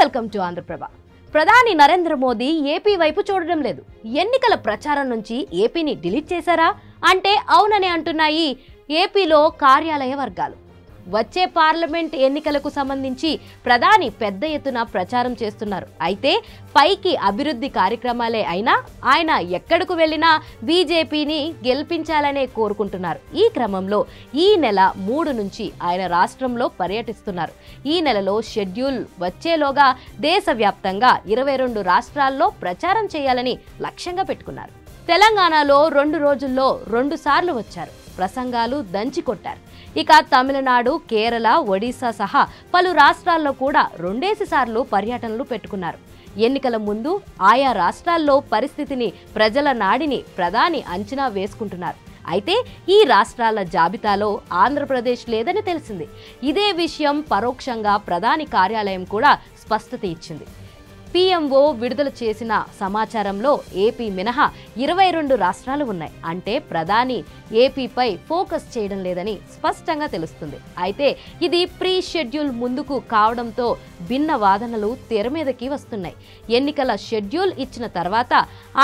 Welcome to Andhraprabha. ప్రధాని Narendra Modi AP వైపు చూడడం లేదు. ఎన్నికల ప్రచారం నుంచి ఏపీని డిలీట్ చేశారా అంటే అవుననే అంటున్నాయి ఏపీలో కార్యాలయ వర్గాలు. వచ్చే పార్లమెంట్ ఎన్నికలకు సంబంధించి ప్రధాని పెద్ద ఎత్తున ప్రచారం చేస్తున్నారు. అయితే పైకి అభివృద్ధి కార్యక్రమాలే అయినా ఆయన ఎక్కడకు వెళ్ళినా బీజేపీని గెలిపించాలనే కోరుకుంటున్నారు. ఈ క్రమంలో ఈ నెల 3 నుంచి ఆయన రాష్ట్రంలో పర్యటిస్తున్నారు. ఈ నెలలో షెడ్యూల్ వచ్చేలోగా దేశవ్యాప్తంగా 22 రాష్ట్రాల్లో ప్రచారం చేయాలని లక్ష్యంగా పెట్టుకున్నారు. తెలంగాణలో 2 రోజుల్లో 2 సార్లు వచ్చారు. ప్రసంగాలు దంచి కొట్టారు. ఇక తమిళనాడు, కేరళ, ఒడిశా సహా పలు రాష్ట్రాల్లో కూడా 2 సార్లు పర్యటనలు పెట్టుకున్నారు. ఎన్నికల ముందు ఆయా రాష్ట్రాల్లో పరిస్థితిని, ప్రజల నాడిని ప్రధాని అంచనా వేసుకుంటున్నారు. అయితే ఈ రాష్ట్రాల జాబితాలో ఆంధ్రప్రదేశ్ లేదని తెలిసింది. ఇదే విషయం పరోక్షంగా ప్రధాని కార్యాలయం కూడా స్పష్టత ఇచ్చింది. పీఎంఓ విడుదల చేసిన సమాచారంలో ఏపీ మినహా 22 రాష్ట్రాలు ఉన్నాయి. అంటే ప్రధాని ఏపీపై ఫోకస్ చేయడం లేదని స్పష్టంగా తెలుస్తుంది. అయితే ఇది ప్రీ షెడ్యూల్ ముందుకు కావడంతో భిన్న వాదనలు తెర మీదకి వస్తున్నాయి. ఎన్నికల షెడ్యూల్ ఇచ్చిన తర్వాత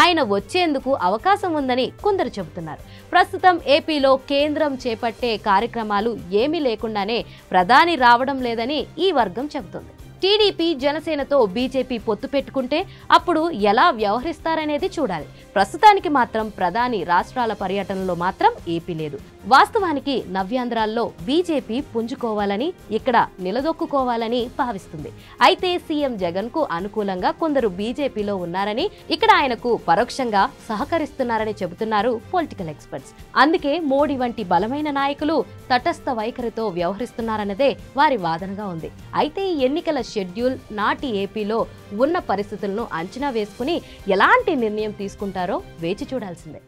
ఆయన వచ్చేందుకు అవకాశం ఉందని కొందరు చెబుతున్నారు. ప్రస్తుతం ఏపీలో కేంద్రం చేపట్టే కార్యక్రమాలు ఏమీ లేకుండానే ప్రధాని రావడం లేదని ఈ వర్గం చెబుతుంది. టీడీపీ, జనసేనతో బీజేపీ పొత్తు పెట్టుకుంటే అప్పుడు ఎలా వ్యవహరిస్తారనేది చూడాలి. ప్రస్తుతానికి మాత్రం ప్రధాని రాష్ట్రాల పర్యటనలో మాత్రం ఏపీ లేదు. వాస్తవానికి నవ్యాంధ్రాల్లో బీజేపీ పుంజుకోవాలని, ఇక్కడ నిలదొక్కుకోవాలని భావిస్తుంది. అయితే సీఎం జగన్ కు అనుకూలంగా కొందరు బీజేపీలో ఉన్నారని, ఇక్కడ ఆయనకు పరోక్షంగా సహకరిస్తున్నారని చెబుతున్నారు పొలిటికల్ ఎక్స్పర్ట్స్. అందుకే మోడీ వంటి బలమైన నాయకులు తటస్థ వైఖరితో వ్యవహరిస్తున్నారన్నదే వారి వాదనగా ఉంది. అయితే ఎన్నికల షెడ్యూల్ నాటి ఏపీలో ఉన్న పరిస్థితులను అంచనా వేసుకుని ఎలాంటి నిర్ణయం తీసుకుంటారో వేచి చూడాల్సిందే.